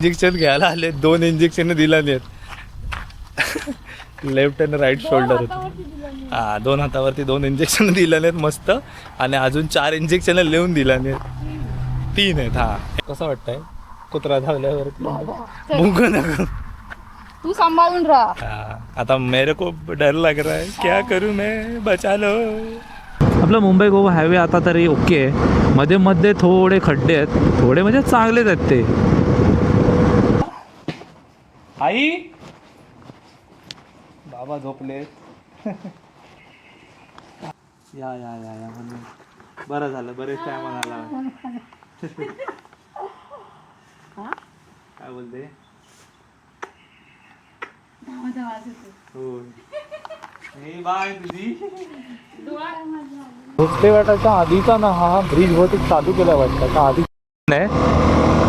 Injection घ्यायला आले, 2 injection दिला नाहीत. लेफ्ट आणि राईट शोल्डर. हा 2 हातावरती 2 इंजेक्शन दिलं नाहीत मस्त. आणि अजून 4 इंजेक्शन लिहून दिला नाहीत. 3 आहेत. हा कसं वाटतंय कुत्रा धावल्यावरती? भूक नको. तू सांभाळून राहा. आता मेरे को डर लग रहा है, क्या करूं मैं, बचा लो. आपलं मुंबई गोवा हायवे आता तरी ओके आहे. मध्ये मध्ये थोडे खड्डे आहेत, थोडे म्हणजे चांगलेच आहेत ते. आई बाबा झोपले. या या या या म्हणून बरं झालं, बरेच टाइम आला. काय बोलते? बाय तुझी. भोसले घाटाच्या आधीचा ना हा ब्रिज बहुतेक चालू केला वाटतं का आधी नाही,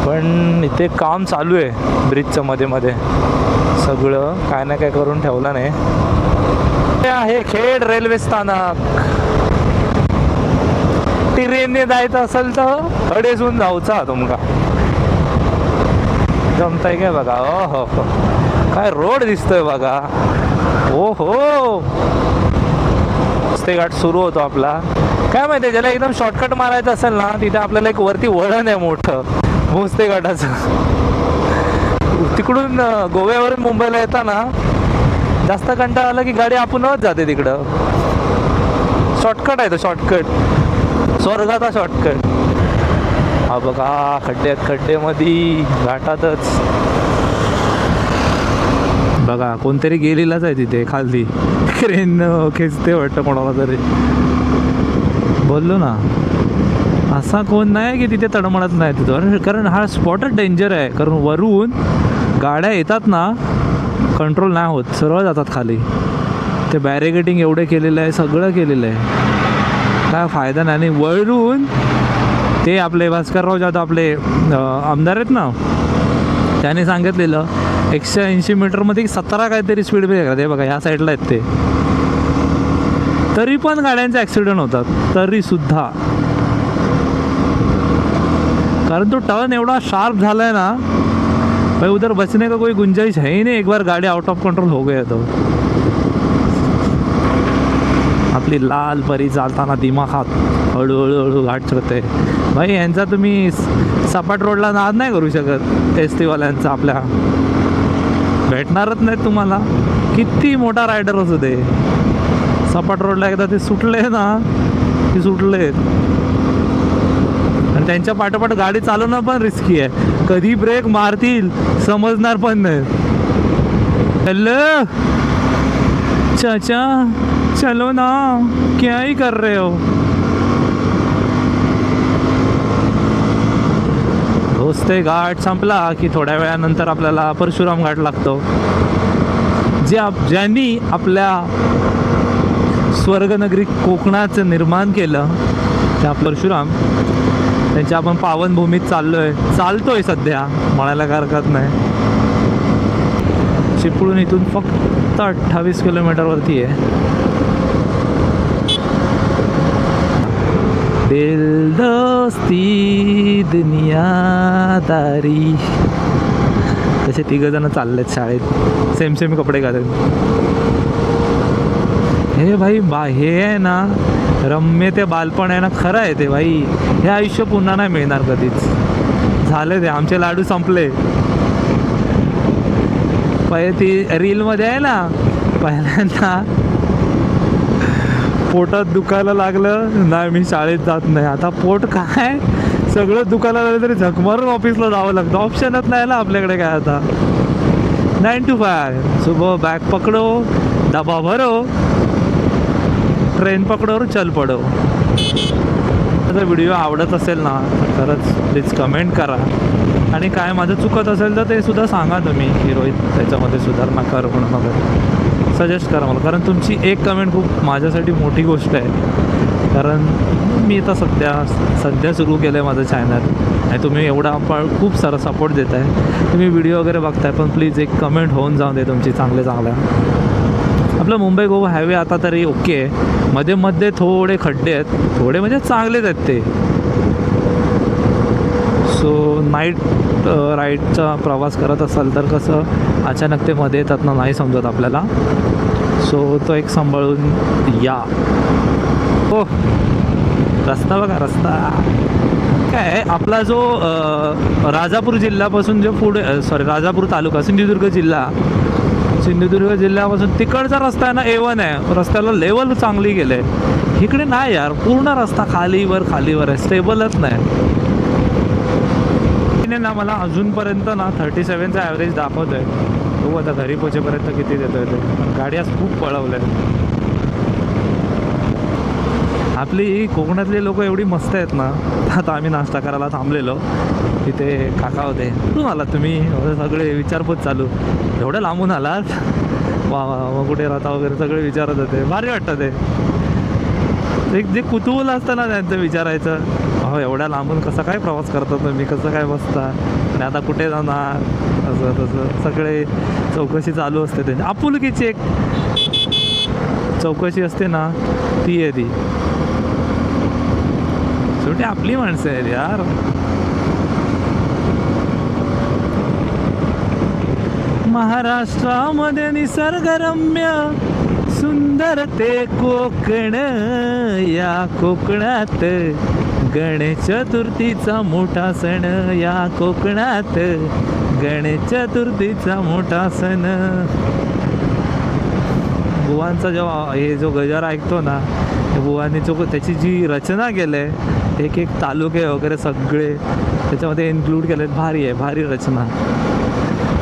पण इथे काम चालू आहे ब्रिजचं मध्ये मध्ये. सगळं काय ना काय करून ठेवलं नाही. हे आहे खेड रेल्वे स्थानक. ट्रेनने जायचं असेल तर हडेसून जाऊचा तुमका जमताय काय बघा. हो हो काय रोड दिसतोय बघा. ओ हो ते घाट सुरू होतो आपला. काय माहिती ज्याला एकदम शॉर्टकट मारायचं असेल ना, तिथे आपल्याला एक वरती वळण आहे मोठं भोसले घाटाचं. तिकडून गोव्यावरून मुंबईला येताना जास्त कंटाळा आला की गाडी आपणच जाते तिकडं. शॉर्टकट आहे तो, शॉर्टकट स्वर्गाचा शॉर्टकट. हा बघा खड्ड्यात खड्डेमध्ये घाटातच बघा कोणतरी गेलेलाच आहे तिथे खाली. क्रेन खेचते वाटतं कोणाला तरी. बोललो ना असा कोण नाही की तिथे तडमडत नाही तिथं, कारण हा स्पॉटच डेंजर आहे. कारण वरून गाड्या येतात ना, कंट्रोल नाही होत, सरळ जातात खाली. ते बॅरिकेडिंग एवढे केलेलं आहे, सगळं केलेलं आहे, काय फायदा नाही. आणि वरून ते आपले भास्करराव जाधव आपले आमदार आहेत ना, त्याने सांगितलेलं 180 मीटरमध्ये 17 काहीतरी स्पीड ब्रेकर आहे बघा. ह्या साईडला आहेत ते, तरी पण गाड्यांचे ॲक्सिडेंट होतात तरीसुद्धा. कारण तो टर्न एवढा शार्प झाला है ना, भाई उधर बचने का कोई गुंजाइश है ही नहीं. एक बार गाड़ी आउट ऑफ कंट्रोल हो गया तो. आपली लाल परी चालताना दिमाखात हळूहळू घाट चढते. भाई यांचा तुम्ही सपाट रोडला नाद नाही करू शकत. एस टीवाल्यांचा आपल्या भेटणारच नाहीत तुम्हाला, किती मोठा रायडर असू दे. सपाट रोडला एकदा ते सुटले ना की सुटले. आणि त्यांच्या पाठोपाठ गाडी चालवणं पण रिस्की आहे. कधी ब्रेक मारतील समजणार पण नाही. हॅलो चाचा चलो ना, क्या ही कर रहे हो. भोसले घाट संपला की थोड्या वेळानंतर आपल्याला परशुराम घाट लागतो. ज्यांनी आपल्या स्वर्गनगरी कोकणाचं निर्माण केलं त्या परशुराम, त्यांच्या आपण पावनभूमीत चालतोय सध्या, म्हणायला काय हरकत नाही. चिपळूण इथून फक्त 28 किलोमीटरवरती आहे. दिल दोस्ती दुनियादारी, तसे 3 जण चाललेत शाळेत, सेम सेम कपडे घालून. हे भाई हे आहे ना रम्य ते बालपण आहे ना, खरं आहे ते भाई. हे आयुष्य पुन्हा नाही मिळणार कधीच. झाले ते आमचे लाडू संपले. पहिले ती रीलमध्ये आहे ना, पहिल्यांदा पोटात दुखायला लागलं नाही मी शाळेत जात नाही. आता पोट काय सगळं दुखायला लागलं तरी झक मारून ऑफिसला जावं लागतं. ऑप्शनच नाही ना आपल्याकडे काय. आता 9 to 5 सुबह बॅग पकडो, डबा भरो, ट्रेन पकडो और चल पडो. जर व्हिडिओ आवडत असेल ना तर खरंच प्लीज कमेंट करा. आणि काय माझं चुकत असेल तर ते सुद्धा सांगा तुम्ही की रोहित त्याच्यामध्ये सुधारणा कर म्हणून वगैरे सजेस्ट करा मला. कारण तुमची एक कमेंट खूप माझ्यासाठी मोठी गोष्ट आहे. कारण मी आता सध्या सुरू केलं आहे माझं चॅनल आणि तुम्ही एवढा खूप सारा सपोर्ट देत आहे. तुम्ही व्हिडिओ वगैरे बघताय पण प्लीज एक कमेंट होऊन जाऊन दे तुमची चांगल्या. आपलं मुंबई गोवा हायवे आता तरी ओके आहे. मध्ये मध्ये थोडे खड्डे आहेत, थोडे म्हणजे चांगलेच आहेत ते. सो नाईट राईडचा प्रवास करत असाल तर कसं अचानक ते मध्ये येतात ना, नाही समजत आपल्याला. सो तो एक सांभाळून या. हो, रस्ता बघा, रस्ता काय आपला जो राजापूर जिल्ह्यापासून जो पुढे राजापूर तालुका सिंधुदुर्ग जिल्ह्यापासून तिकडचा रस्ता आहे ना A1 आहे. रस्त्याला लेवल चांगली गेले. इकडे नाही यार, पूर्ण रस्ता खालीवर आहे, स्टेबलच नाही. ना मला अजूनपर्यंत ना 37चा ॲव्हरेज दाखवतो आहे. बघू आता घरी पोचेपर्यंत किती देतोय ते. गाडी आज खूप पळवल्या. आपली कोकणातले लोक एवढी मस्त आहेत ना. आता आम्ही नाश्ता करायला थांबलेलो, तिथे काका होते. कुठून आलात तुम्ही? सगळे विचारपूस चालू. एवढं लांबून आलात? वा मग कुठे राहता वगैरे सगळे विचारत होते. भारी वाटतं ते. एक जे कुतूहल असतं ना त्यांचं विचारायचं, अहो एवढ्या लांबून कसा काय प्रवास करता तुम्ही, कसं काय बसता आणि आता कुठे जाणार, असं तसं सगळे चौकशी चालू असते त्यांची. आपुलकीची एक चौकशी असते ना, ती आहे ती. शेवटी आपली माणसं आहेत यार. महाराष्ट्रामध्ये निसर्गरम्य सुंदर ते कोकण, या कोकणात गणेश चतुर्थीचा मोठा सण, या कोकणात गणेश चतुर्थीचा मोठा सण. बुवांचा जेव्हा हे जो गजर ऐकतो ना, बुवांनी जो त्याची जी रचना केली आहे, एक तालुके वगैरे सगळे त्याच्यामध्ये इन्क्लूड केले. भारी आहे, भारी रचना.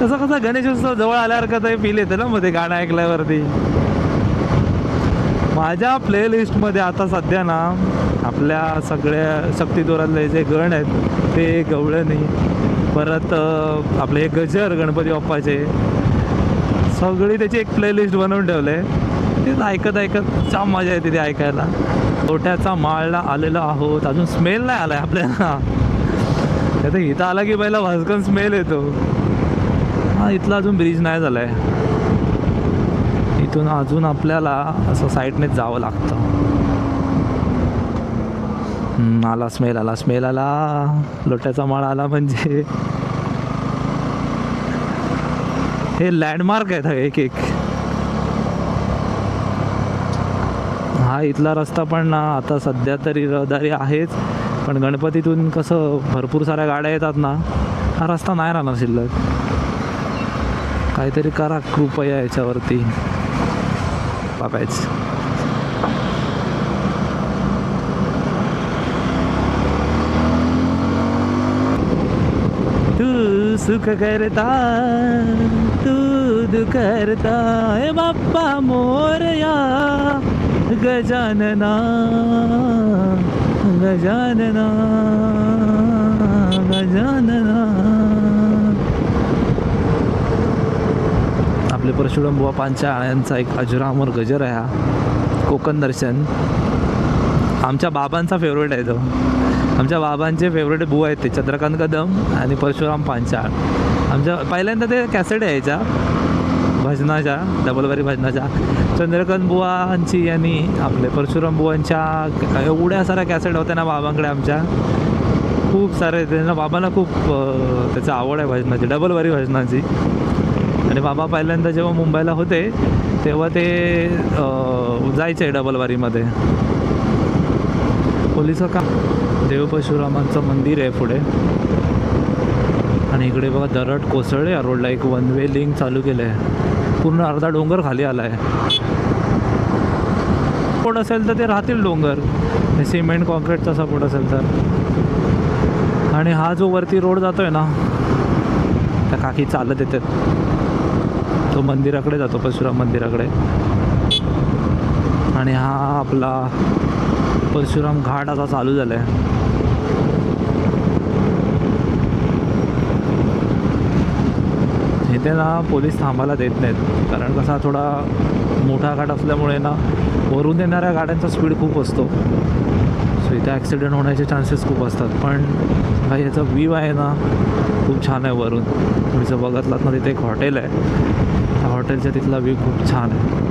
तसं कसं गणेशोत्सव जवळ आल्यावर का ते फील येतं ना मध्ये गाणं ऐकल्यावरती. माझ्या प्लेलिस्टमध्ये आता सध्या ना आपल्या सगळ्या शक्तिदोरातले जे गण आहेत ते गवळणी, परत आपले हे गजर गणपती बाप्पाचे, सगळी त्याची एक प्लेलिस्ट बनवून ठेवले. ते ऐकत छान मजा येते ते ऐकायला. लोट्याचा माळला आलेलो आहोत. अजून स्मेल नाही आलाय आपल्याला. आता इथं आला की पहिला भास्कन स्मेल येतो. हा, इथला अजून ब्रिज नाही झाला आहे. इथून अजून आपल्याला असं साईडनेच जावं लागतं. आला स्मेल आला. लोट्याचा माळ आला म्हणजे हे लँडमार्क आहेत एक. हा इथला रस्ता पण ना आता सध्या तरी रहदारी आहेच, पण गणपतीतून कसं भरपूर साऱ्या गाड्या येतात ना, हा रस्ता नाही राहणार शिल्लक. काहीतरी करा कृपया याच्यावरती बघायचं. तू सुख करता तू दुःख करता, हे बाप्पा मोरया गजानना गजानना गजानना. आपले परशुराम बुवा पांचाळ यांचा एक अजरामर गजर आहे हा. कोकण दर्शन आमच्या बाबांचा फेवरेट आहे तो. आमच्या बाबांचे फेवरेट बुवा आहेत ते चंद्रकांत कदम आणि परशुराम पांचाळ. आमच्या पहिल्यांदा ते कॅसेट यायच्या भजनाच्या, डबलबारी भजनाच्या. चंद्रकांत बुवांची आणि आपले परशुराम बुवांच्या एवढ्या साऱ्या कॅसेट होत्या ना बाबांकडे आमच्या, खूप सारे. त्यांना बाबांना खूप त्याची आवड आहे भजनाची, डबलबारी भजनाची. आणि बाबा पहिल्यांदा जेव्हा मुंबईला होते तेव्हा ते जायचे डबलबारीमध्ये. पोलिस का देव परशुरामांचं मंदिर आहे पुढे. आणि इकडे बघा दरड कोसळले या रोडला. एक वन वे लिंक चालू केलं आहे. पूर्ण अर्धा डोंगर खाली आला आहे. सपोर्ट असेल तर ते राहतील डोंगर, सिमेंट कॉन्क्रीटचा सपोर्ट असेल तर. आणि हा जो वरती रोड जातोय ना, त्या काकी चालत येतात, तो मंदिराकडे जातो, परशुराम मंदिराकडे. आणि हा आपला परशुराम घाट आता चालू झाला आहे. इथे ना पोलीस थांबायला देत नाहीत, कारण कसा थोडा मोठा घाट असल्यामुळे ना वरून येणाऱ्या गाड्यांचा स्पीड खूप असतो. सो इथे ॲक्सिडेंट होण्याचे चान्सेस खूप असतात. पण भाई याचा व्ह्यू आहे ना खूप छान आहे वरून. तुम्ही जर बघितलात ना, तिथे एक हॉटेल आहे, त्या हॉटेलच्या तिथला व्ह्यू खूप छान आहे.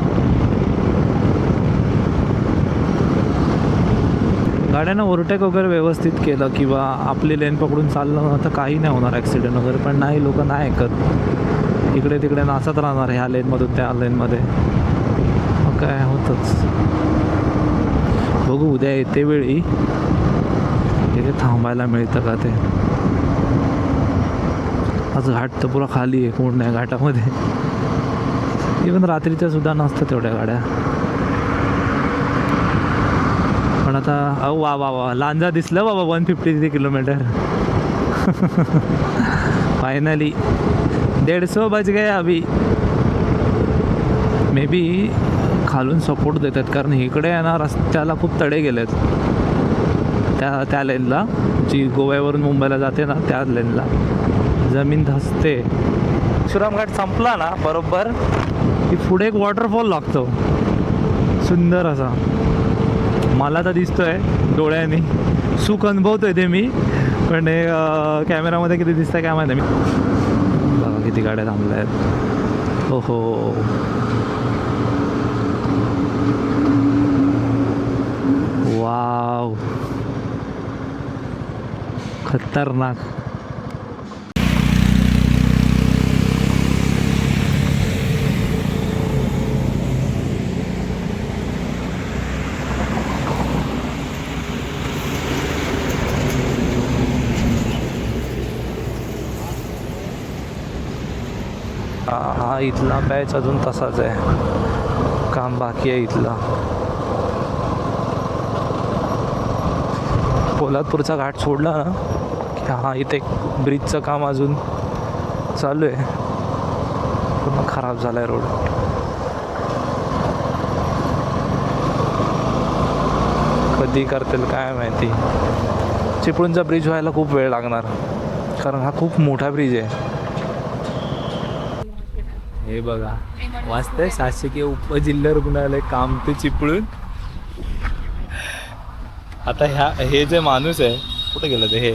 गाड्यांना ओव्हरटेक वगैरे व्यवस्थित केलं किंवा आपली लेन पकडून चाललं ना तर काही नाही होणार ॲक्सिडेंट वगैरे. पण नाही, लोक नाही ऐकत, इकडे तिकडे नाचत राहणार ह्या लेनमधून त्या लेनमध्ये. मग काय होतंच. बघू उद्या येते वेळी तिथे थांबायला मिळतं का ते. आज घाट तर पुरा खाली आहे, कोण नाही घाटामध्ये. इवन रात्रीच्या सुद्धा नसतं तेवढ्या गाड्या. पण आता वा वा वा लांजा दिसलं बाबा 153 किलोमीटर. फायनली 150 बज गए अभी. मे बी खालून सपोर्ट देतात कारण इकडे आहे ना रस्त्याला खूप तडे गेलेत. त्या लेनला जी गोव्यावरून मुंबईला जाते ना त्या लेनला जमीन धसते. परशुरामघाट संपला ना बरोबर की पुढे एक वॉटरफॉल लागतो सुंदर असा. मला तर दिसतोय डोळ्याने, सुख अनुभवतोय ते मी. पण हे कॅमेरामध्ये किती दिसतंय काय माहिती. मी बघा किती गाड्या थांबल्या आहेत. हो हो वाव खतरनाक. हा इथला बॅच अजून तसाच आहे, काम बाकी आहे इथला. पोलादपूरचा घाट सोडला ना की हा इथे ब्रिजचं काम अजून चालू आहे. पूर्ण खराब झाला आहे रोड. कधी करतील काय माहिती. चिपळूणचा ब्रिज व्हायला खूप वेळ लागणार कारण हा खूप मोठा ब्रिज आहे. हे बघा वाचतंय शासकीय उपजिल्हा रुग्णालय काम ते चिपळूण. आता हे जे माणूस आहे कुठे गेलं ते,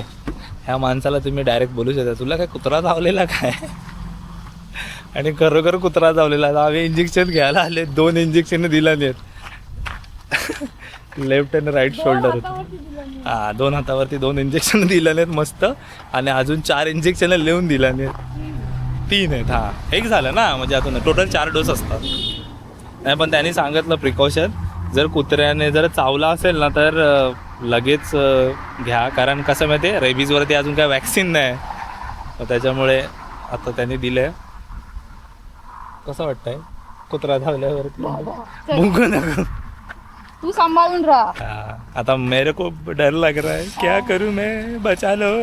ह्या माणसाला तुम्ही डायरेक्ट बोलू शकता तुला काय कुत्रा चावलेला काय. आणि खरोखर कुत्रा चावलेला. आम्ही इंजेक्शन घ्यायला आले, 2 इंजेक्शन दिला नाहीत. लेफ्ट आणि राईट शोल्डर हा 2 हातावरती 2 इंजेक्शन दिलं नाहीत मस्त. आणि अजून 4 इंजेक्शन लिहून दिला नाहीत. 3 आहेत. हा एक झालं ना म्हणजे अजून टोटल 4 डोस असतात. नाही पण त्यांनी सांगितलं प्रिकॉशन जर कुत्र्याने जर चावला असेल ना तर लगेच घ्या. कारण कसं माहिती आहे रेबीजवरती अजून काय वॅक्सिन नाही त्याच्यामुळे आता त्यांनी दिलं आहे. कसं वाटतंय कुत्रा धावल्यावरती. भुंकू नको तू सांभाळून राहा. आता मेरे को डर लग रहा है क्या करू मैं बचा लो.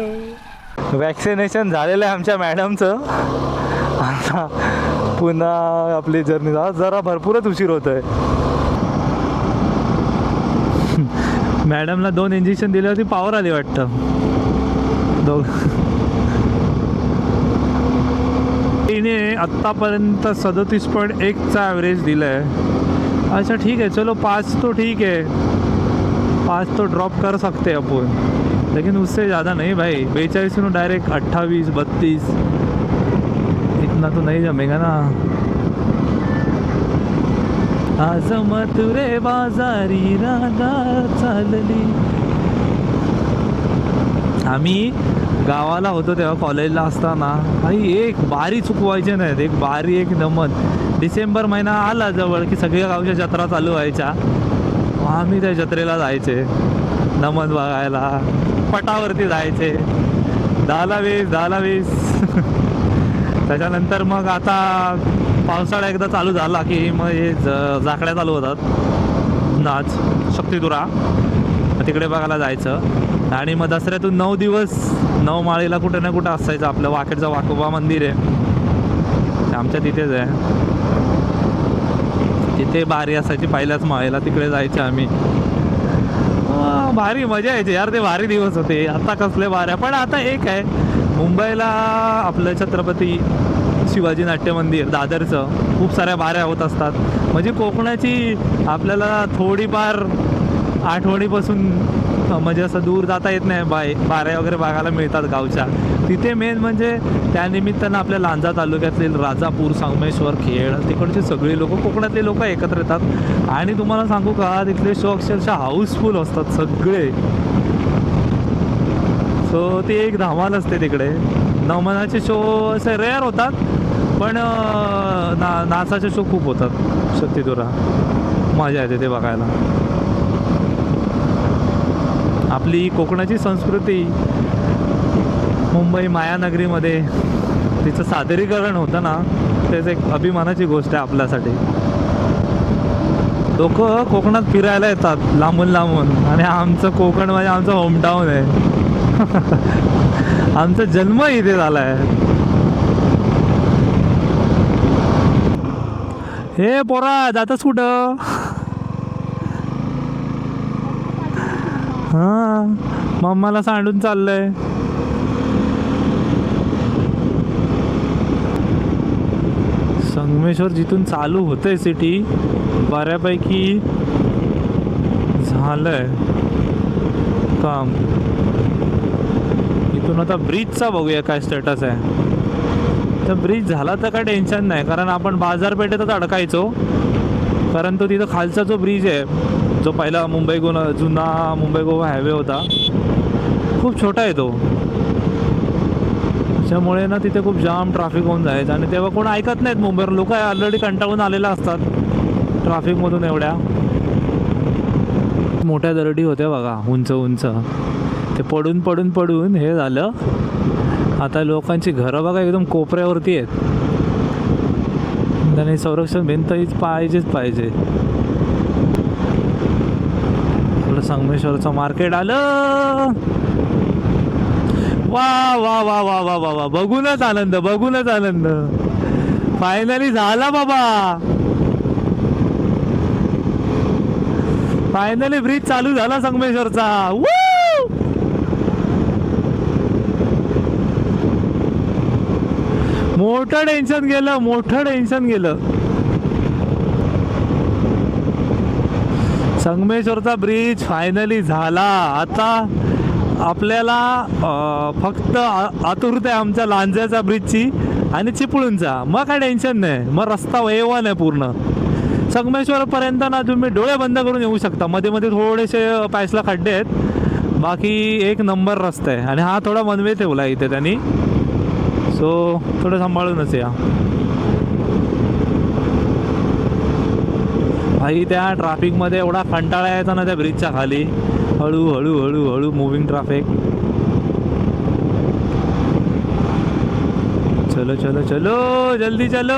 वॅक्सिनेशन झालेलं आहे आमच्या मॅडमचं. आता पुन्हा आपली जर्नी जरा भरपूरच उशीर होत आहे. मॅडमला 2 इंजेक्शन दिले होती, पॉवर आली वाटतं. तिने आत्तापर्यंत 37.1चा ॲव्हरेज दिला आहे. अच्छा ठीक है चलो 5 तो ठीक है, 5 तो ड्रॉप कर सकते अपन, लेकिन उससे ज़्यादा नहीं भाई. 42 में डायरेक्ट 28 32 इतना तो नहीं जमेगा ना. आज मथुरे बाजारी राधा चालली. आम्ही गावाला होतो तेव्हा कॉलेजला असताना काही एक बारी चुकवायचे नाहीत. एक बारी एक नमन. डिसेंबर महिना आला जवळ की सगळ्या गावच्या जत्रा चालू व्हायच्या. आम्ही त्या जत्रेला जायचे नमन बघायला, पटावरती जायचे 10-20 त्याच्यानंतर मग आता पावसाळा एकदा चालू झाला की मग हे जाकड्या चालू होतात, नाच शक्तितुरा तिकडे बघायला जायचं. आणि मग दसऱ्यातून 9 दिवस 9 माळीला कुठे ना कुठं असायचं. आपलं वाकेडचं वाकोबा मंदिर आहे आमच्या तिथेच आहे, तिथे बारी असायची पहिल्याच माळीला, तिकडे जायचे आम्ही. भारी मजा यायची यार, ते भारी दिवस होते. आता कसले बाऱ्या. पण आता एक आहे मुंबईला आपलं छत्रपती शिवाजी नाट्य मंदिर दादरचं खूप साऱ्या बाऱ्या होत असतात. म्हणजे कोकणाची आपल्याला थोडीफार आठवणीपासून म्हणजे असं दूर जाता येत नाही, बाऱ्या वगैरे बघायला मिळतात गावच्या तिथे. मेन म्हणजे त्यानिमित्तानं आपल्या लांजा तालुक्यातील राजापूर, संगमेश्वर, खेड तिकडचे सगळे लोक, कोकणातले लोक एकत्र येतात. आणि तुम्हाला सांगू का, तिथले शो अक्षरशः हाऊसफुल असतात सगळे. सो ती एक धमाल असते तिकडे. नमनाचे शो असे रेअर होतात, पण नाचाचे शो खूप होतात शक्तिधुरा. मजा येते ते बघायला. आपली कोकणाची संस्कृती मुंबई मायानगरीमध्ये तिचं सादरीकरण होतं ना, तेच एक अभिमानाची गोष्ट आहे आपल्यासाठी. लोक कोकणात फिरायला येतात लांबून लांबून, आणि आमचं कोकण म्हणजे आमचं होमटाऊन आहे. आमचा जन्म इथे झाला आहे. हे पोरा जातच कुठं? हां, मम्माला सांडून चाललंय. संगमेश्वर जिथून चालू होतंय सिटी, बऱ्यापैकी झालंय काम. इथून आता ब्रिजचा बघूया काय स्टेटस आहे. तर ब्रिज झाला तर काय टेन्शन नाही, कारण आपण बाजारपेठेतच अडकायचो. कारण तो तिथं खालचा जो ब्रिज आहे, जो पहिला जुना मुंबई गोवा हायवे होता, खूप छोटा आहे तो. त्याच्यामुळे ना तिथे खूप जाम ट्रॅफिक होऊन जायचं. आणि तेव्हा कोण ऐकत नाहीत मुंबईवर, लोक ऑलरेडी कंटाळून आलेले असतात ट्रॅफिकमधून. एवढ्या मोठ्या दरडी होत्या बघा, उंच उंच. ते पडून पडून पडून हे झालं. आता लोकांची घरं बघा एकदम कोपऱ्यावरती आहेत. त्यांनी संरक्षण भिंत हीच पाहिजेच पाहिजे. आपलं संगमेश्वरचं मार्केट आलं. वा वा वा वा वा वा वा, बघूनच आनंद, बघूनच आनंद. फायनली झाला बाबा, फायनली ब्रिज चालू झाला संगमेश्वरचा. मोठं टेन्शन गेलं, मोठं टेन्शन गेलं. संगमेश्वरचा ब्रिज फायनली झाला. आता आपल्याला फक्त आतुरता आहे आमच्या लांजाच्या ब्रिजची आणि चिपळूणचा. मग काय टेन्शन नाही, मग रस्ता वैवान आहे पूर्ण. संगमेश्वरपर्यंत ना तुम्ही डोळे बंद करून येऊ शकता. मध्ये मध्ये थोडेसे पायसला खड्डे आहेत, बाकी एक नंबर रस्ता आहे. आणि हा थोडा मनवे ठेवला इथे त्यांनी, सो थोडं सांभाळूनच या. भाई त्या ट्रॅफिकमध्ये एवढा कंटाळा यायचा ना त्या ब्रिजच्या खाली. हळू हळू हळू हळू मुव्हिंग ट्रॅफिक. चलो चलो चलो, जल्दी चलो.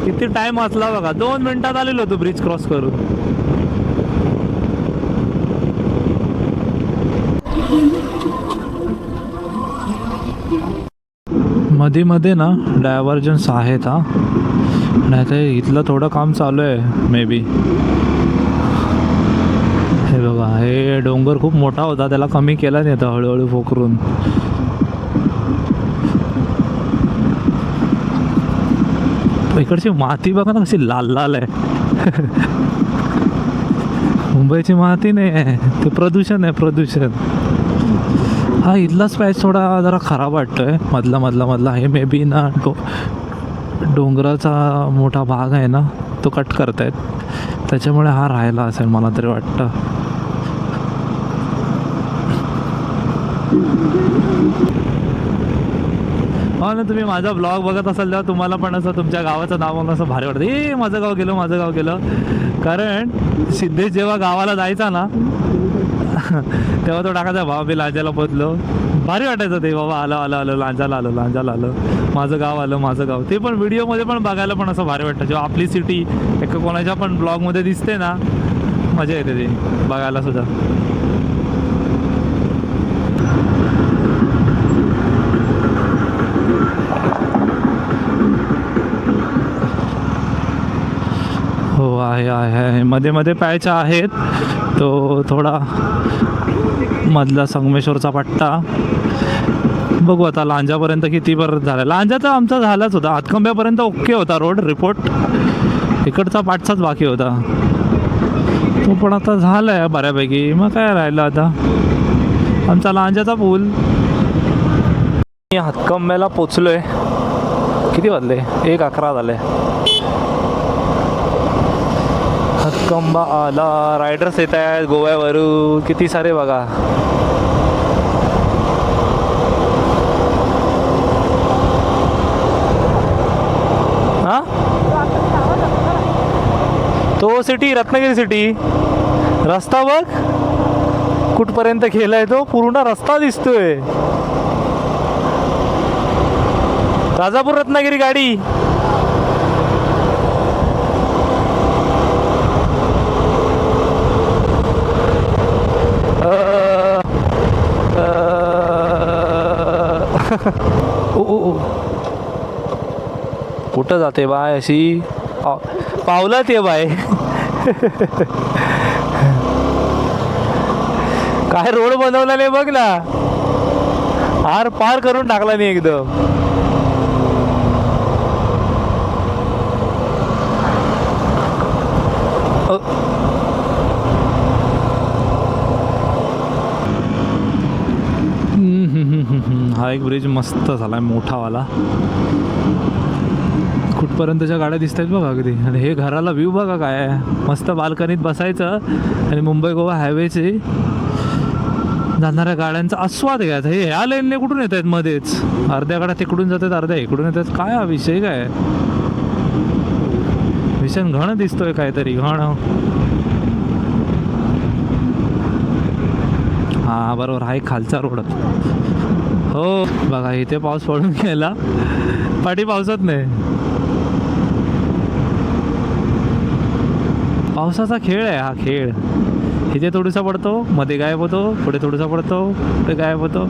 किती टाइम वाचला बघा, 2 मिनिटात आलेलो होतो ब्रिज क्रॉस करून. मध्ये मध्ये ना डायव्हर्जन्स आहेत हा, नाही तर इथलं थोडं काम चालू आहे मे बी. हे बघा, हे डोंगर खूप मोठा होता, त्याला कमी केला नाही आता हळूहळू पोखरून. इकडची माती बघा ना कशी लाल लाल आहे. मुंबईची माती नाही आहे, ते प्रदूषण आहे, प्रदूषण. हा इथलाच पॅच थोडा जरा खराब वाटतोय, मधला हे मे बी ना डोंगराचा मोठा भाग आहे ना, तो कट करतायत, त्याच्यामुळे हा राहिला असेल मला तरी वाटतं. हो ना, तुम्ही माझा ब्लॉग बघत असाल तेव्हा तुम्हाला पण असं तुमच्या गावाचं नाव म्हणून असं भारी वाटतं, ए माझं गाव गेलं, माझं गाव गेलं. कारण सिद्धेश जेव्हा गावाला जायचा ना तेव्हा तो टाकायचा भावा लांजाला पोचलो. भारी वाटायचं ते, बाबा आलं आलं आलं, लांजाला आलं, लांजाला आलं, माझं गाव आलं, माझं गाव. ते पण व्हिडिओमध्ये पण बघायला पण असं भारी वाटतं. जेव्हा आपली सिटी एका कोणाच्या पण ब्लॉगमध्ये दिसते ना, मजा येते ते बघायला सुद्धा. हो आहे, मध्ये मध्ये पॅच आहेत. तो थोडा मधला संगमेश्वरचा पट्टा बघू आता लांजापर्यंत किती परत झाला. लांजा तर आमचा झालाच होता, हातखंब्यापर्यंत ओके होता रोड रिपोर्ट, इकडचा पाठचाच बाकी होता. तो पण आता झालाय बऱ्यापैकी. मग काय राहिलं आता आमचा लांजाचा पूल. मी हातकंब्याला पोचलोय. किती वाजले? 1:11 झाले. हातकंबा आला. रायडर्स येत आहेत गोव्यावरून किती सारे बघा. हा तो सिटी रत्नागिरी सिटी. रस्ता बघ कुठपर्यंत गेलाय. तो पूर्ण रस्ता दिसतोय. राजापूर रत्नागिरी गाडी. कुठं जाते बाय अशी. पावलात ये बाय. काय रोड बनवला नाही बघ ना. आर पार करून टाकला नाही एकदम. हा एक ब्रिज मस्त झालाय मोठावाला. कुठपर्यंतच्या गाड्या दिसत आहेत बघा अगदी. आणि हे घराला व्ह्यू बघा काय आहे. मस्त बाल्कनीत बसायचं आणि मुंबई गोवा हायवेचे जाणाऱ्या गाड्यांचा आस्वाद घ्यायचा. हे ह्या लेनने कुठून येत आहेत मध्येच. अर्ध्या गाड्या तिकडून जातात अर्ध्या इकडून येतात. काय हा विषय काय. भीषण घण दिसतोय काहीतरी घण. हा बरोबर हा एक खालचा रोड. हो बघा इथे पाऊस पडून गेला. पाठी पावसात नाही. पावसाचा खेळ आहे हा खेळ. इथे थोडासा पडतो मध्ये गायब होतो. पुढे थोडासा पडतो पुढे गायब होतो.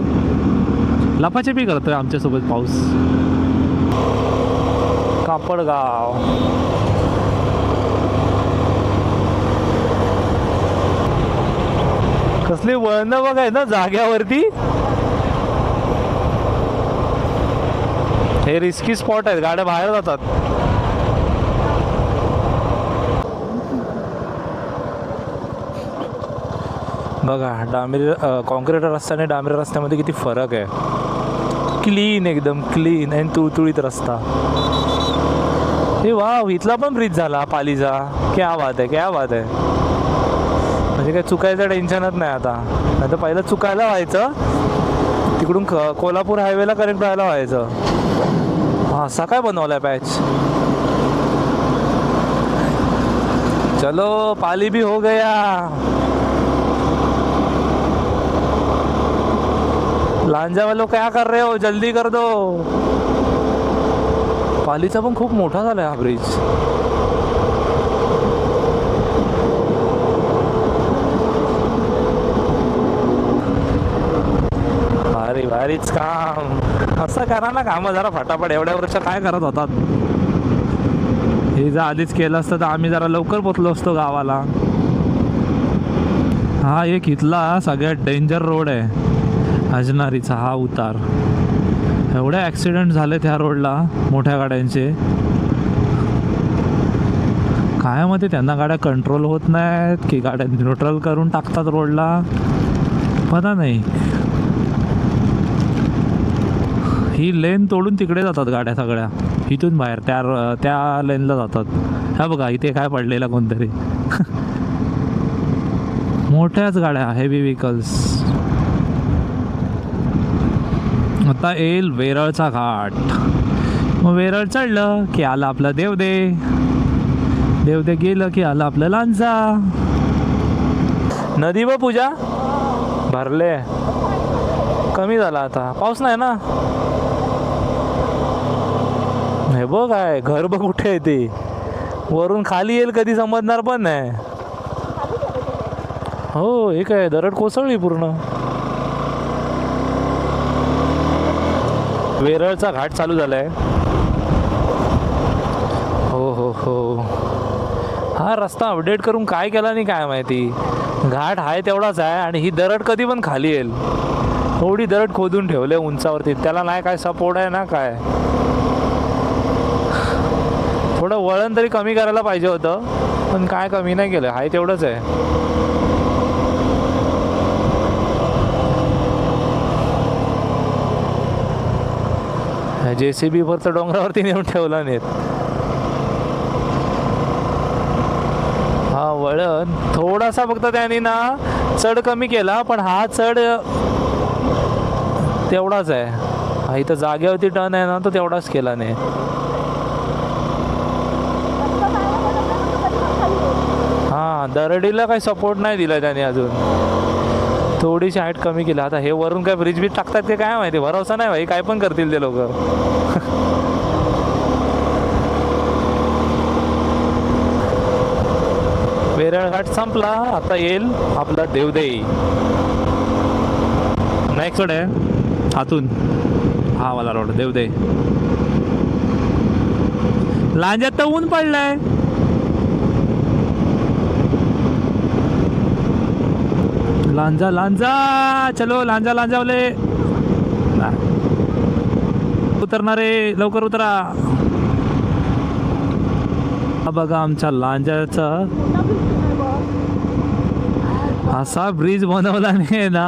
लपाछपी करतोय आमच्यासोबत पाऊस. कापडगाव. कसली वळणं बघ आहे ना जाग्यावरती. हे रिस्की स्पॉट आहेत. गाड्या बाहेर जातात. बघा डांबरी कॉन्क्रीट रस्ता आणि डांबरी रस्त्यामध्ये किती फरक आहे. क्लीन एकदम क्लीन आणि तुळतुळीत रस्ता. हे वाव इथला पण ब्रिज झाला पालीचा. क्या बात आहे क्या बात आहे. म्हणजे काय चुकायचं टेन्शनच नाही आता. नाही तर पहिलं चुकायला व्हायचं. तिकडून कोल्हापूर हायवेला कनेक्ट राहायला व्हायचं. हा असा काय बनवलाय पॅच. चलो पाली भी हो गया. लांजा वालो क्या कर रहे हो जल्दी कर दो. पालीचा पण खूप मोठा झालाय हा ब्रिज. भारी भारीच काम. असं करा ना काम जरा फटाफट. एवढ्या वर्ष काय करत होतात. हे जर आधीच केलं असतं तर आम्ही जरा लवकर पोचलो असतो गावाला. हा एक इथला सगळ्यात डेंजर रोड आहे अजनारीचा. हा उतार. एवढे ॲक्सिडेंट झाले त्या रोडला मोठ्या गाड्यांचे. काय माहिती त्यांना गाड्या कंट्रोल होत नाहीत की गाड्या न्यूट्रल करून टाकतात रोडला. पता नाही. ही लेन तोडून तिकडे जातात गाड्या सगळ्या. इथून बाहेर त्या लेनला जातात. हा बघा इथे काय पडलेला कोणतरी. मोठ्याच गाड्या हेवी व्हेकल्स. आता येईल वेरळचा घाट. मग वेरळ चढलं की आलं आपलं देवदे. देवदे गेलं की आलं आपलं लांजा. नदी व पूजा भरले. कमी झाला आता पाऊस नाही ना. हे बघ काय घर बघ कुठे आहे ते. वरून खाली येईल कधी समजणार पण नाही. हो हे काय दरड कोसळली पूर्ण. वेरळचा घाट चालू झालाय. हो हो हो. हा रस्ता अपडेट करून काय केला नाही काय माहिती. घाट आहे तेवढाच आहे आणि ही दरड कधी पण खाली येईल. थोडी दरड खोदून ठेवले उंचावरती. त्याला नाही काय सपोर्ट आहे ना काय. थोडं वळण तरी कमी करायला पाहिजे होतं. पण काय कमी नाही केलं, आहे तेवढंच आहे. JCB फक्त डोंगरावरती नेऊन ठेवला नाहीत. हा वळण थोडासा फक्त त्यांनी ना चढ कमी केला, पण हा चढ तेवढाच आहे. हा इथं जागेवरती टर्न आहे ना, तो तेवढाच केला नाही. हां, दरडीला काही सपोर्ट नाही दिला त्याने अजून, थोडीशी हाईट कमी केली. आता हे वरून काय ब्रिज बीज टाकतात ते काय माहिती, भरोसा नाही भाई, काय पण करतील ते लोक. वेरळ घाट संपला, आता येईल आपला देवदेई. नेक्स्ट रोड आहे आतून, हा वाला रोड देवदेई. लांजात तर ऊन पडलंय. लांजा लांजा, चलो लांजा लांजा वाले उतरणारे लवकर उतरा. हा बघा आमच्या लांजाचा असा ब्रिज बनवला नाही ना,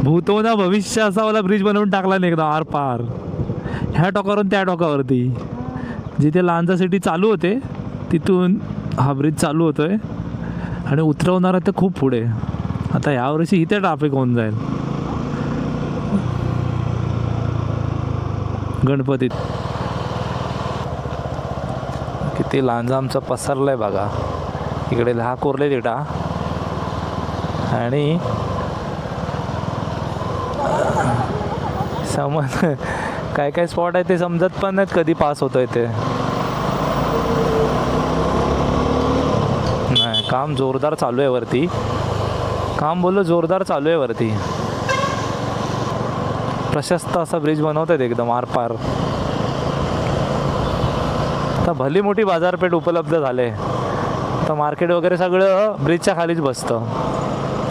भूतो ना भविष्य असा वाला ब्रिज बनवून टाकला नाही एकदम आर पार, ह्या टोकावरून त्या टोकावरती. जिथे लांजा सिटी चालू होते तिथून हा ब्रिज चालू होतोय आणि उतरवणार आहे तर खूप पुढे. आता यावर्षी इथे ट्रॅफिक होऊन जाईल गणपतीत. किती लांजा आमचं पसरलंय बघा, इकडे हा कोरले तिटा आणि समज काय काय स्पॉट आहे ते समजत पण नाहीत कधी पास होतोय ते. नाही, काम जोरदार चालू आहे वरती, काम बोललो जोरदार चालू आहे वरती. प्रशस्त असा ब्रिज बनवत आहेत एकदम आरपार. आता भली मोठी बाजारपेठ उपलब्ध झाले, तर मार्केट वगैरे सगळं ब्रिजच्या खालीच बसतं.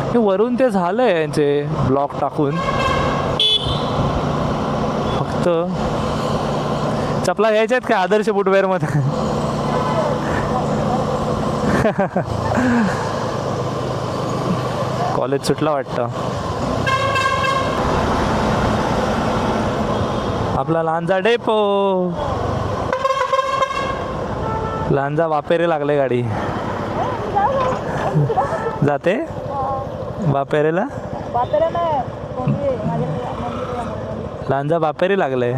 हे वरून ते झालं आहे यांचे ब्लॉक टाकून, फक्त चपला घ्यायच्या आहेत का आदर्श फुटवेअरमध्ये? कॉलेज सुटला वाटतं. आपला लांजा डेपो, लांजा वापेरे लागले गाडी जाते बापेरेला. लांजा बापेरी लागले,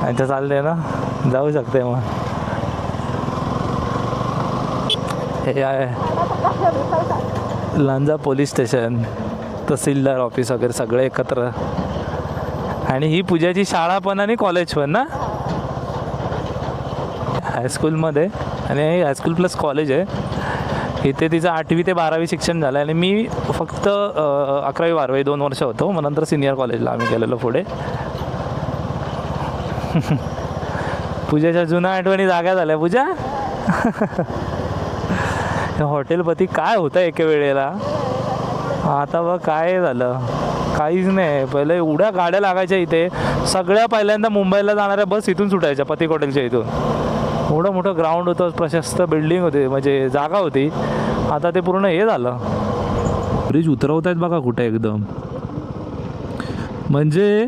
अच्छा चालते ना, जाऊ शकते मग. हे आहे लांजा पोलीस स्टेशन, तहसीलदार ऑफिस वगैरे सगळे एकत्र. आणि ही पूजाची शाळा पण आणि कॉलेज पण ना, हायस्कूलमध्ये, आणि हायस्कूल प्लस कॉलेज आहे. इथे तिचं 8वी ते 12वी शिक्षण झालं आणि मी फक्त 11वी 12वी 2 वर्ष होतो, मग नंतर सिनियर कॉलेजला आम्ही गेलेलो पुढे. पूजाच्या जुन्या आठवणी जाग्या झाल्या. पूजा हॉटेलपती काय होतं एके वेळेला, आता बघ काय झालं, काहीच नाही. पहिले एवढ्या गाड्या लागायच्या इथे, सगळ्या पहिल्यांदा मुंबईला जाणाऱ्या बस इथून सुटायच्या पतिक हॉटेलच्या इथून. एवढं मोठं ग्राउंड होतं, प्रशस्त बिल्डिंग होती, म्हणजे जागा होती. आता ते पूर्ण हे झालं. ब्रिज उतरवत आहेत बघा कुठे एकदम, म्हणजे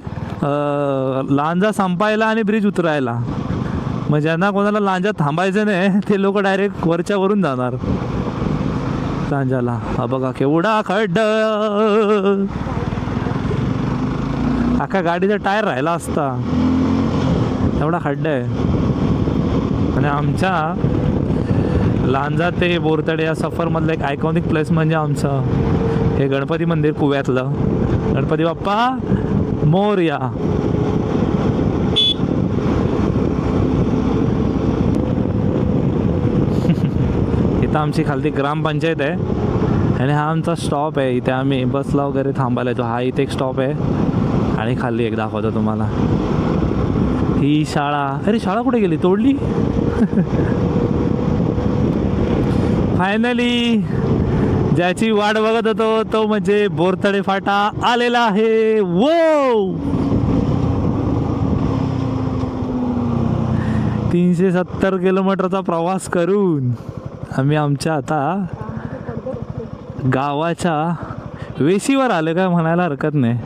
लांजा संपायला आणि ब्रिज उतरायला. मग ज्यांना कोणाला लांजा थांबायचं नाही ते लोक डायरेक्ट वरच्या वरून जाणार लांजाला. हा बघा केवढा खड्ड, अख्खा गाडीचा टायर राहिला असता एवढा खड्डा आहे. आणि आमच्या लांजा ते बोरतडे या सफरमधलं एक आयकॉनिक प्लेस म्हणजे आमचं हे गणपती मंदिर कुव्यातलं. गणपती बाप्पा मोरया. इथं आमची खालती ग्रामपंचायत आहे आणि हा आमचा स्टॉप आहे. इथे आम्ही बसला वगैरे थांबायला येतो. हा इथे एक स्टॉप आहे आणि खाली एक दाखवतो तुम्हाला. ही शाळा, अरे शाळा कुठे गेली, तोडली. फायनली ज्याची वाट बघत होतो तो म्हणजे बोरतडे फाटा आलेला आहे. वो 370 किलोमीटरचा प्रवास करून आम्ही आमच्या आता गावाच्या वेशीवर आले काय म्हणायला हरकत नाही.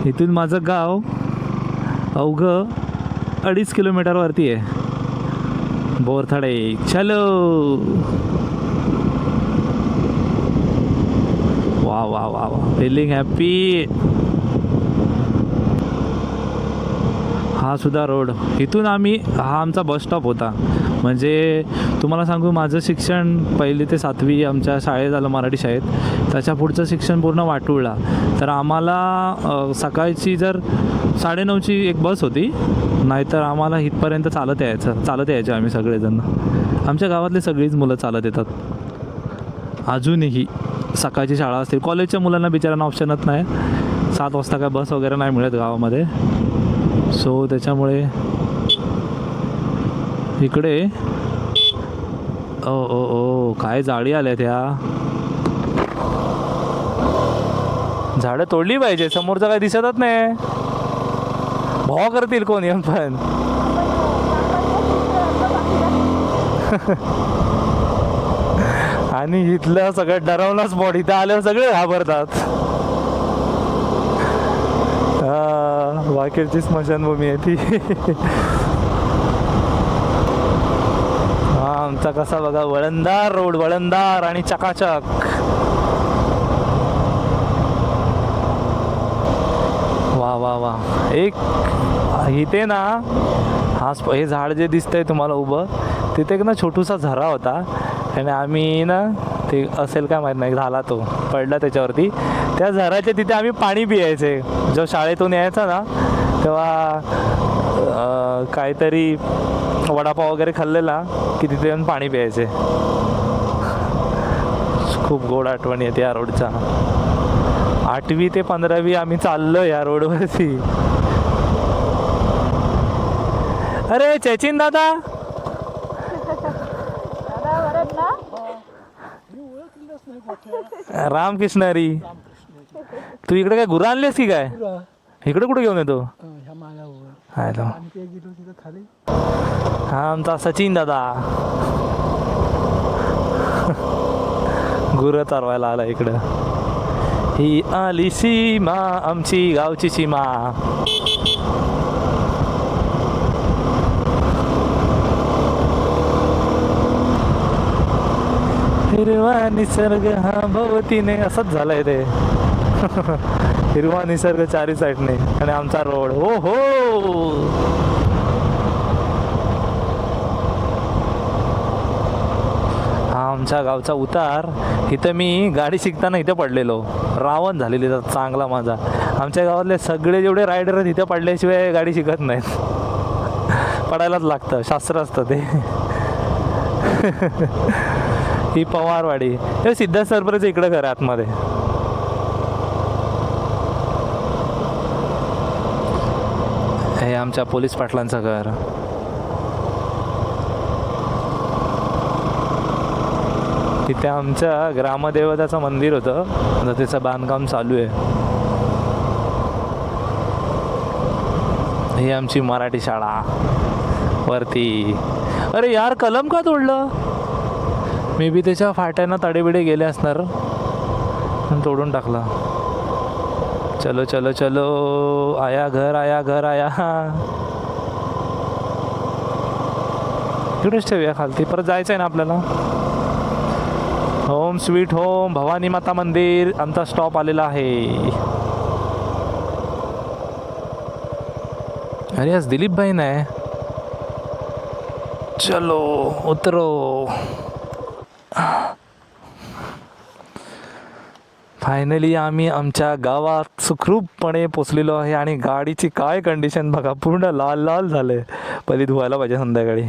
इथून माझं गाव अवघं 2.5 किलोमीटरवरती आहे. बोरथडे. चलो. वा वा वा वा, फिलिंग हॅपी. हा सुद्धा रोड. इथून हा आमचा बस स्टॉप होता. म्हणजे तुम्हाला सांगू, माझं शिक्षण 1ली ते 7वी आमच्या शाळेत झालं, मराठी शाळेत. त्याच्या पुढचं शिक्षण पूर्ण वाटूळला. तर आम्हाला सकाळची जर 9:30ची एक बस होती, नाहीतर आम्हाला इथपर्यंत चालत यायचे आम्ही सगळेजण. आमच्या गावातली सगळीच मुलं चालत येतात अजूनही. सकाळची शाळा असते. कॉलेजच्या मुलांना बिचारांना ऑप्शनच नाही. 7 वाजता काय बस वगैरे नाही मिळत गावामध्ये. सो त्याच्यामुळे इकडे ओ काय जाळी आल्या त्या. झाडं तोडली पाहिजे. समोरचं काय दिसतच नाही. भाव करतील कोणी पण. आणि इथलं सगळं डरवलं स्पॉट. इथं आल्यावर सगळे घाबरतात. वाकेरची स्मशानभूमी आहे ती. हा आमचा कसा बघा, वळणदार रोड, वळणदार आणि चकाचक. वा वा वा. एक इथे ना हे झाड जे दिसतंय तुम्हाला उभं, तिथे एक ना छोटूसा झरा होता. आणि आम्ही ना, ते असेल काय माहीत नाही, झाला तो पडला त्याच्यावरती. त्या झराच्या तिथे आम्ही पाणी पियायचे. जो शाळेतून यायचा ना, तेव्हा काहीतरी वडापाव वगैरे खाल्लेला की तिथे येऊन पाणी प्यायचे. खूप गोड आठवणी येते या रोडच्या. 8वी ते 15वी आम्ही चाललो या रोडवरती. अरे चेचिन दादा, रामकृष्णरी. तू इकडे काय गुरं आणलेस की काय? इकडे कुठे घेऊन येतो? हा आमचा सचिन दादा गुरं चारवायला आला इकडं. ही आली सीमा, आमची गावची सीमा. हिरवा निसर्ग हा भवतीने, असंच झालंय ते. हिरवा निसर्ग चारी साईडने आणि आमचा रोड. हो हो. हा आमच्या गावचा उतार. इथं मी गाडी शिकताना इथे पडलेलो. रावण झालेली चांगला माझा. आमच्या गावातले सगळे जेवढे रायडर आहेत इथे पडल्याशिवाय गाडी शिकत नाहीत. पडायलाच लागतं, शास्त्र असतं ते. ही पवारवाडी. हे सिद्धार्थ सरपरेचं इकडं घर आहे आतमध्ये. हे आमच्या पोलीस पाटलांचं घर. तिथे आमच्या ग्रामदेवताचं मंदिर होतं, आता त्याचं बांधकाम चालू आहे. ही आमची मराठी शाळा वरती. अरे यार, कलम का तोडलं? मे बी त्याच्या फाट्यांना तडेबिडे गेले असणार, तोडून टाकला. चलो चलो चलो, आया घर आया, घर आया. इकडेच ठेवूया खालती, परत जायचं आहे ना आपल्याला. होम स्वीट होम भवानी माता मंदिर आमचा स्टॉप आलेला आहे. अरे आज दिलीप भाई नाही. चलो उतरो. फायनली आम्ही आमच्या गावात सुखरूपपणे पोचलेलो आहे. आणि गाडीची काय कंडिशन बघा, पूर्ण लाल लाल झाले. पहिली धुवायला पाहिजे संध्याकाळी.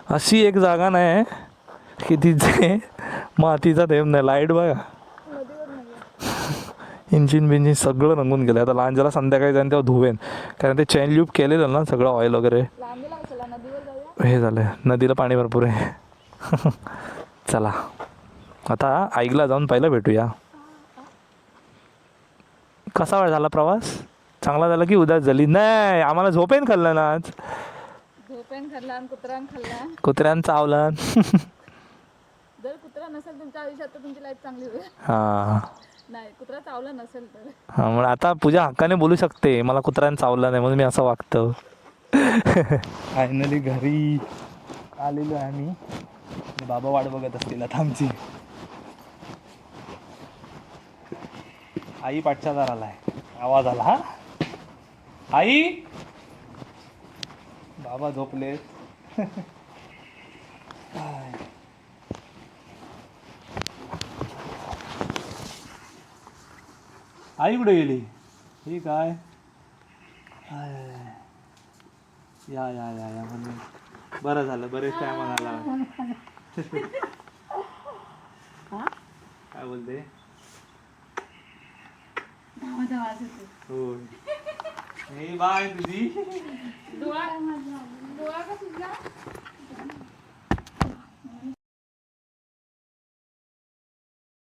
अशी एक जागा नाही की तिथे मातीचा थेंब नाही. लाईट बघा, इंजिन बिंजिन सगळं रंगून गेलं. आता लांजाला संध्याकाळी जाईन तेव्हा धुवेन, कारण ते चेन ल्यूप केलेलं ना सगळं, ऑइल वगैरे हे झालं. नदीला पाणी भरपूर आहे. चला आता आईला जाऊन पहिलं भेटूया. कसा वेळ झाला प्रवास? चांगला झाला की उदास झाली. नाही आम्हाला झोपेन खाल्लं ना आज. झोपेन खाल्ला आणि कुत्र्यान खाल्ला. कुत्र्यानं चावला. जर कुत्रा नसेल तुमच्या आयुष्यात तर तुमची लाईफ चांगली होईल. हा नाही कुत्रा चावला नसेल तर. हा मग आता पूजा हक्काने बोलू शकते मला कुत्र्यानं चावला नाही म्हणून मी असं वागतो. फायनली घरी आलेलो आहे आम्ही. बाबा वाट बघत असतील आता आमची. आई पाठच्यादार आलाय. आवाज आला हा. आई बाबा झोपले. आई कुठे गेली? ही काय या या या या म्हणून बरं झालं. बरेच टाइम आला. काय बोलते? होय. बाय तुझी डोळा का सुजला?